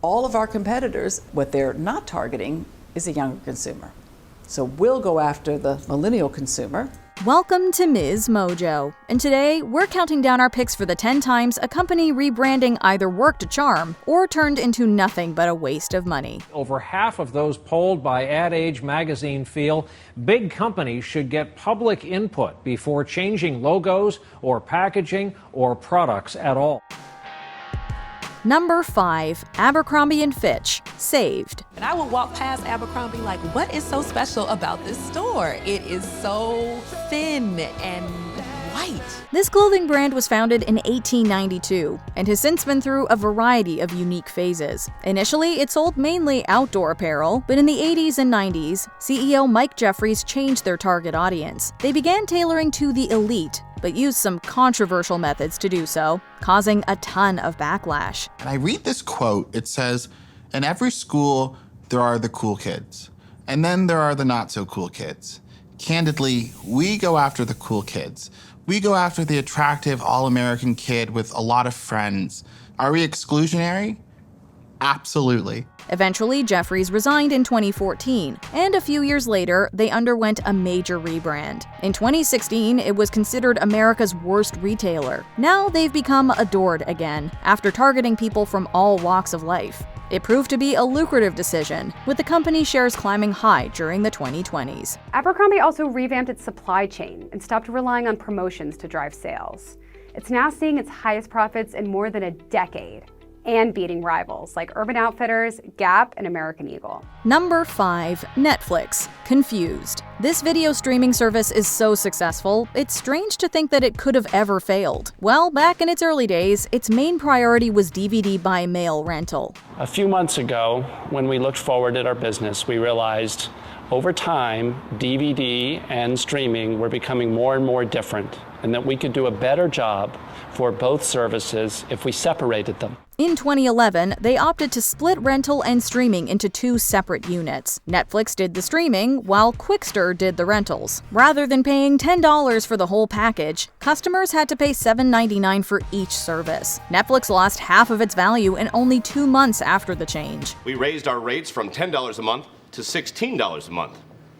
all of our competitors, what they're not targeting is a younger consumer. So we'll go after the millennial consumer. Welcome to MsMojo, and today we're counting down our picks for the 10 times a company rebranding either worked a charm or turned into nothing but a waste of money. Over half of those polled by Ad Age magazine feel big companies should get public input before changing logos or packaging or products at all. Number 5, Abercrombie Fitch, saved. And I would walk past Abercrombie like, what is so special about this store? It is so thin and white. This clothing brand was founded in 1892 and has since been through a variety of unique phases. Initially, it sold mainly outdoor apparel, but in the 80s and 90s, CEO Mike Jeffries changed their target audience. They began tailoring to the elite, but used some controversial methods to do so, causing a ton of backlash. And I read this quote. It says, in every school, there are the cool kids, and then there are the not so cool kids. Candidly, we go after the cool kids. We go after the attractive all-American kid with a lot of friends. Are we exclusionary? Absolutely. Eventually, Jeffries resigned in 2014, and a few years later, they underwent a major rebrand. In 2016, it was considered America's worst retailer. Now they've become adored again, after targeting people from all walks of life. It proved to be a lucrative decision, with the company shares climbing high during the 2020s. Abercrombie also revamped its supply chain and stopped relying on promotions to drive sales. It's now seeing its highest profits in more than a decade, and beating rivals like Urban Outfitters, Gap, and American Eagle. Number 5, Netflix, confused. This video streaming service is so successful, it's strange to think that it could have ever failed. Well, back in its early days, its main priority was DVD by mail rental. A few months ago, when we looked forward at our business, we realized over time, DVD and streaming were becoming more and more different, and that we could do a better job for both services if we separated them. In 2011, they opted to split rental and streaming into 2 separate units. Netflix did the streaming, while Quickster did the rentals. Rather than paying $10 for the whole package, customers had to pay $7.99 for each service. Netflix lost half of its value in only 2 months after the change. We raised our rates from $10 a month to $16 a month.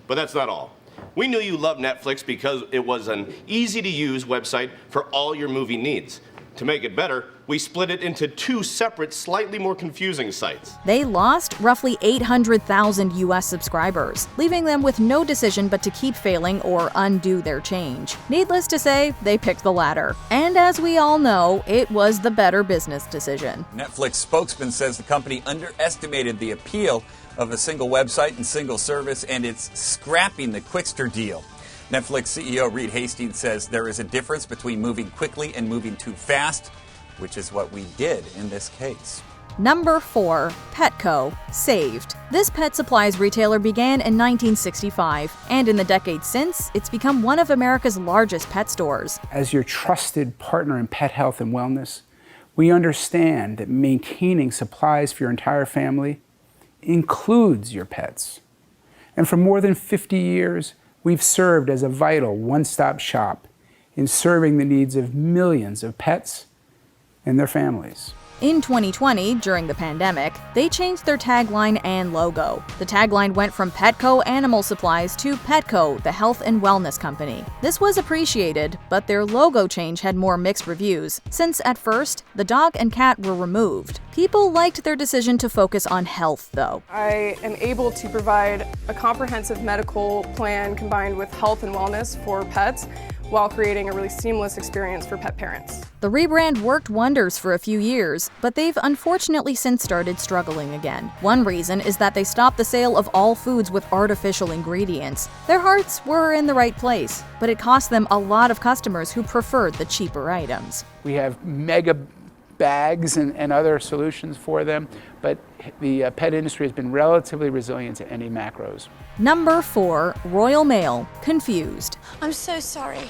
But that's not all. We knew you loved Netflix because it was an easy-to-use website for all your movie needs. To make it better, we split it into 2 separate, slightly more confusing sites. They lost roughly 800,000 US subscribers, leaving them with no decision but to keep failing or undo their change. Needless to say, they picked the latter. And as we all know, it was the better business decision. Netflix spokesman says the company underestimated the appeal of a single website and single service, and it's scrapping the Quickster deal. Netflix CEO Reed Hastings says there is a difference between moving quickly and moving too fast, which is what we did in this case. Number 4, Petco, saved. This pet supplies retailer began in 1965, and in the decades since, it's become one of America's largest pet stores. As your trusted partner in pet health and wellness, we understand that maintaining supplies for your entire family includes your pets. And for more than 50 years, we've served as a vital one-stop shop in serving the needs of millions of pets and their families. In 2020, during the pandemic, they changed their tagline and logo. The tagline went from Petco Animal Supplies to Petco, the health and wellness company. This was appreciated, but their logo change had more mixed reviews, since at first, the dog and cat were removed. People liked their decision to focus on health, though. I am able to provide a comprehensive medical plan combined with health and wellness for pets, while creating a really seamless experience for pet parents. The rebrand worked wonders for a few years, but they've unfortunately since started struggling again. One reason is that they stopped the sale of all foods with artificial ingredients. Their hearts were in the right place, but it cost them a lot of customers who preferred the cheaper items. We have mega bags and other solutions for them, but the pet industry has been relatively resilient to any macros. Number 4, Royal Mail, confused. I'm so sorry.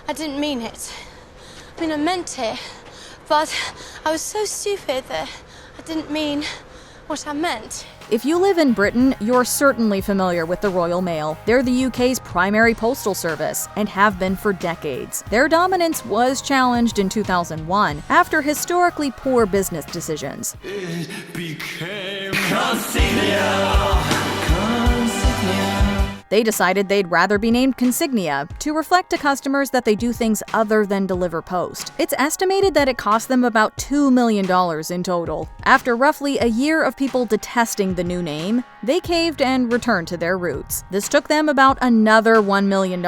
I didn't mean it. I mean, I meant it, but I was so stupid that I didn't mean what I meant. If you live in Britain, you're certainly familiar with the Royal Mail. They're the UK's primary postal service and have been for decades. Their dominance was challenged in 2001 after historically poor business decisions. It became Consignia. They decided they'd rather be named Consignia to reflect to customers that they do things other than deliver post. It's estimated that it cost them about $2 million in total. After roughly a year of people detesting the new name, they caved and returned to their roots. This took them about another $1 million,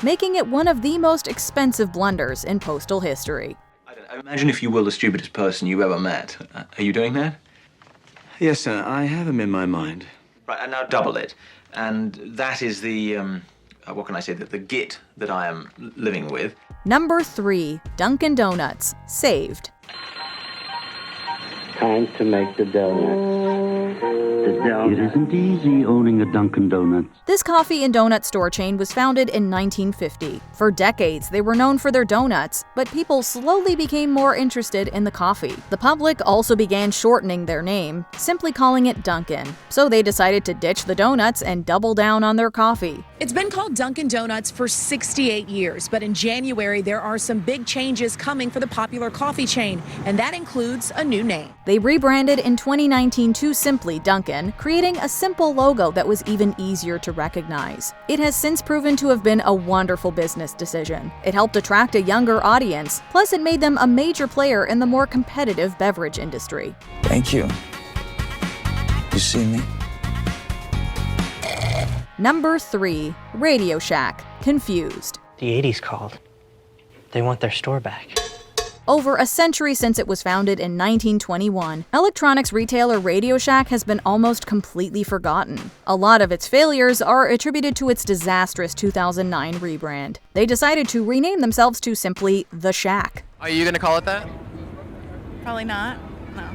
making it one of the most expensive blunders in postal history. Imagine, if you will, the stupidest person you ever met. Are you doing that? Yes, sir, I have him in my mind. Right, and now double it. And that is the, what can I say, the git that I am living with. Number 3, Dunkin' Donuts, saved. Time to make the donut. It isn't easy owning a Dunkin' Donuts. This coffee and donut store chain was founded in 1950. For decades, they were known for their donuts, but people slowly became more interested in the coffee. The public also began shortening their name, simply calling it Dunkin'. So they decided to ditch the donuts and double down on their coffee. It's been called Dunkin' Donuts for 68 years, but in January there are some big changes coming for the popular coffee chain, and that includes a new name. They rebranded in 2019 to simply Dunkin', creating a simple logo that was even easier to recognize. It has since proven to have been a wonderful business decision. It helped attract a younger audience, plus it made them a major player in the more competitive beverage industry. Thank you. You see me? Number 3, Radio Shack, confused. The 80s called. They want their store back. Over a century since it was founded in 1921, electronics retailer Radio Shack has been almost completely forgotten. A lot of its failures are attributed to its disastrous 2009 rebrand. They decided to rename themselves to simply The Shack. Are you gonna call it that? Probably not. No.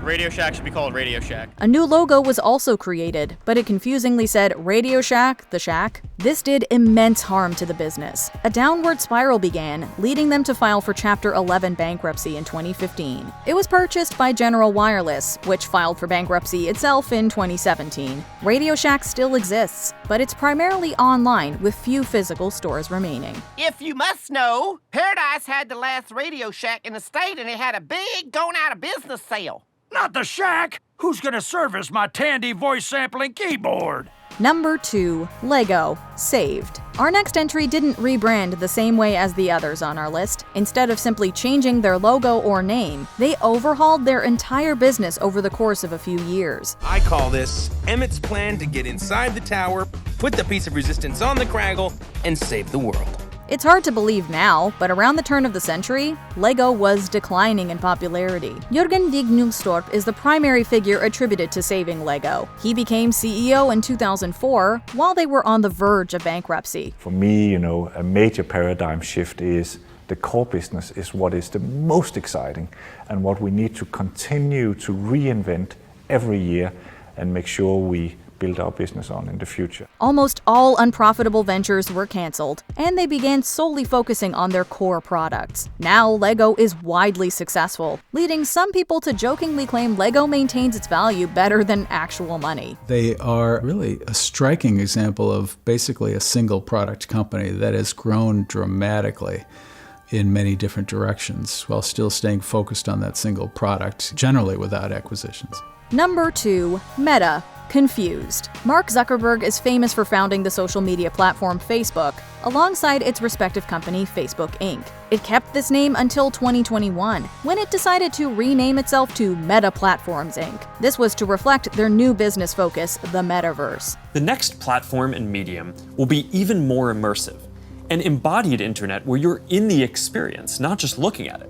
Radio Shack should be called Radio Shack. A new logo was also created, but it confusingly said Radio Shack, The Shack. This did immense harm to the business. A downward spiral began, leading them to file for Chapter 11 bankruptcy in 2015. It was purchased by General Wireless, which filed for bankruptcy itself in 2017. Radio Shack still exists, but it's primarily online with few physical stores remaining. If you must know, Paradise had the last Radio Shack in the state, and it had a big going out of business sale. Not the Shack! Who's gonna service my Tandy voice sampling keyboard? Number 2, Lego, saved. Our next entry didn't rebrand the same way as the others on our list. Instead of simply changing their logo or name, they overhauled their entire business over the course of a few years. I call this Emmett's plan to get inside the tower, put the piece of resistance on the Craggle, and save the world. It's hard to believe now, but around the turn of the century, Lego was declining in popularity. Jürgen Dignuelstorp is the primary figure attributed to saving Lego. He became CEO in 2004 while they were on the verge of bankruptcy. For me, a major paradigm shift is the core business is what is the most exciting and what we need to continue to reinvent every year and make sure we build our business on in the future. Almost all unprofitable ventures were canceled, and they began solely focusing on their core products. Now, Lego is widely successful, leading some people to jokingly claim Lego maintains its value better than actual money. They are really a striking example of basically a single product company that has grown dramatically in many different directions while still staying focused on that single product, generally without acquisitions. Number 2, Meta, confused. Mark Zuckerberg is famous for founding the social media platform Facebook, alongside its respective company, Facebook Inc. It kept this name until 2021, when it decided to rename itself to Meta Platforms Inc. This was to reflect their new business focus, the metaverse. The next platform and medium will be even more immersive, an embodied internet where you're in the experience, not just looking at it.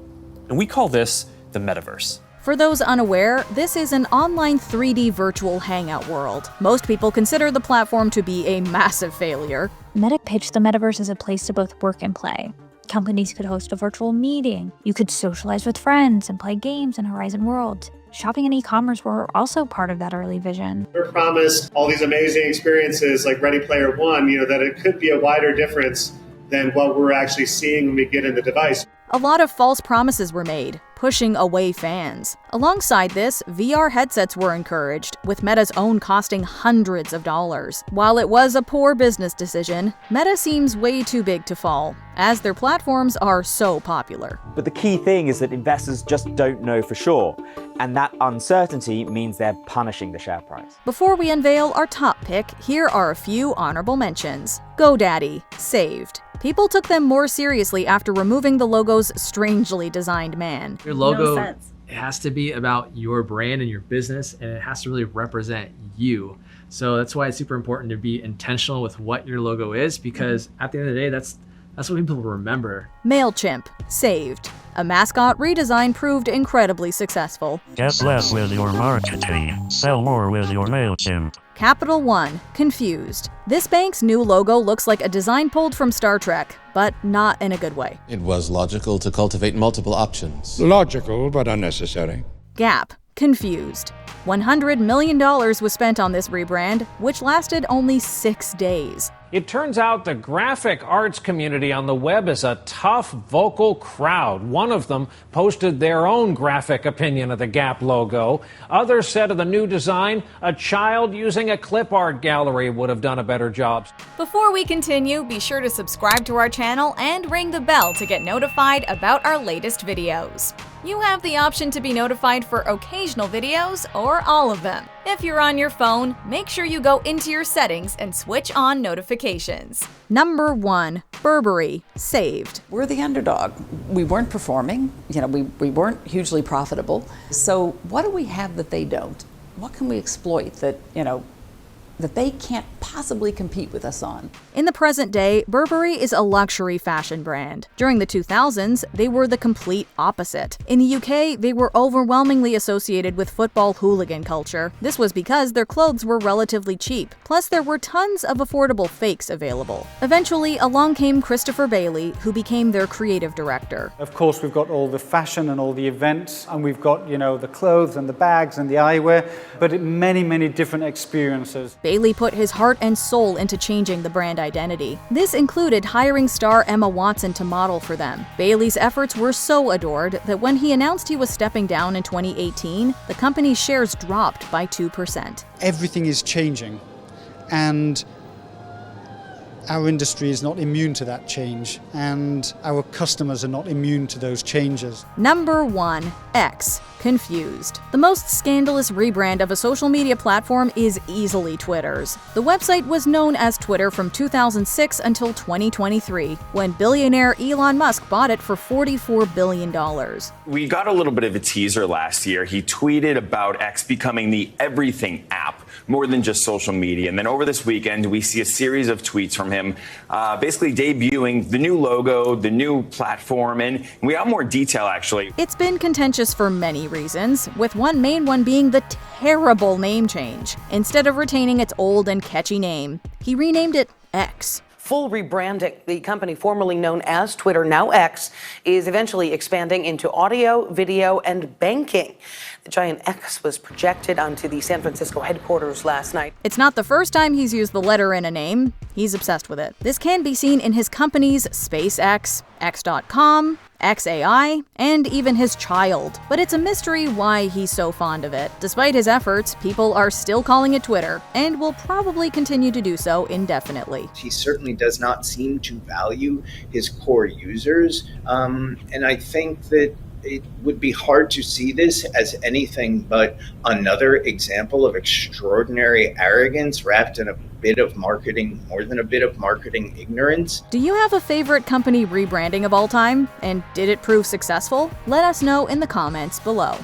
And we call this the metaverse. For those unaware, this is an online 3D virtual hangout world. Most people consider the platform to be a massive failure. Meta pitched the metaverse as a place to both work and play. Companies could host a virtual meeting. You could socialize with friends and play games in Horizon Worlds. Shopping and e-commerce were also part of that early vision. We're promised all these amazing experiences like Ready Player One, that it could be a wider difference than what we're actually seeing when we get in the device. A lot of false promises were made, pushing away fans. Alongside this, VR headsets were encouraged, with Meta's own costing hundreds of dollars. While it was a poor business decision, Meta seems way too big to fall, as their platforms are so popular. But the key thing is that investors just don't know for sure, and that uncertainty means they're punishing the share price. Before we unveil our top pick, here are a few honorable mentions. GoDaddy, saved. People took them more seriously after removing the logo's strangely designed man. Your logo, it has to be about your brand and your business, and it has to really represent you. So that's why it's super important to be intentional with what your logo is, because at the end of the day, that's what people remember. MailChimp, saved. A mascot redesign proved incredibly successful. Get less with your marketing. Sell more with your MailChimp. Capital One, confused. This bank's new logo looks like a design pulled from Star Trek, but not in a good way. It was logical to cultivate multiple options. Logical, but unnecessary. Gap, confused. $100 million was spent on this rebrand, which lasted only 6 days. It turns out the graphic arts community on the web is a tough, vocal crowd. One of them posted their own graphic opinion of the Gap logo. Others said of the new design, a child using a clip art gallery would have done a better job. Before we continue, be sure to subscribe to our channel and ring the bell to get notified about our latest videos. You have the option to be notified for occasional videos or all of them. If you're on your phone, make sure you go into your settings and switch on notifications. Number 1, Burberry, saved. We're the underdog. We weren't performing, we weren't hugely profitable. So what do we have that they don't? What can we exploit that they can't possibly compete with us on? In the present day, Burberry is a luxury fashion brand. During the 2000s, they were the complete opposite. In the UK, they were overwhelmingly associated with football hooligan culture. This was because their clothes were relatively cheap. Plus, there were tons of affordable fakes available. Eventually, along came Christopher Bailey, who became their creative director. Of course, we've got all the fashion and all the events, and we've got, the clothes and the bags and the eyewear, but many, many different experiences. Bailey put his heart and soul into changing the brand identity. This included hiring star Emma Watson to model for them. Bailey's efforts were so adored that when he announced he was stepping down in 2018, the company's shares dropped by 2%. Everything is changing, and our industry is not immune to that change, and our customers are not immune to those changes. Number 1, X, confused. The most scandalous rebrand of a social media platform is easily Twitter's. The website was known as Twitter from 2006 until 2023, when billionaire Elon Musk bought it for $44 billion. We got a little bit of a teaser last year. He tweeted about X becoming the everything app, more than just social media. And then over this weekend, we see a series of tweets from him basically debuting the new logo, the new platform, and we have more detail, actually. It's been contentious for many reasons, with one main one being the terrible name change. Instead of retaining its old and catchy name, he renamed it X. Full rebranding. The company formerly known as Twitter, now X, is eventually expanding into audio, video, and banking. The giant X was projected onto the San Francisco headquarters last night. It's not the first time he's used the letter in a name. He's obsessed with it. This can be seen in his companies SpaceX, X.com, XAI, and even his child. But it's a mystery why he's so fond of it. Despite his efforts, people are still calling it Twitter, and will probably continue to do so indefinitely. He certainly does not seem to value his core users, and I think that it would be hard to see this as anything but another example of extraordinary arrogance wrapped in a bit of marketing, more than a bit of marketing ignorance. Do you have a favorite company rebranding of all time? And did it prove successful? Let us know in the comments below.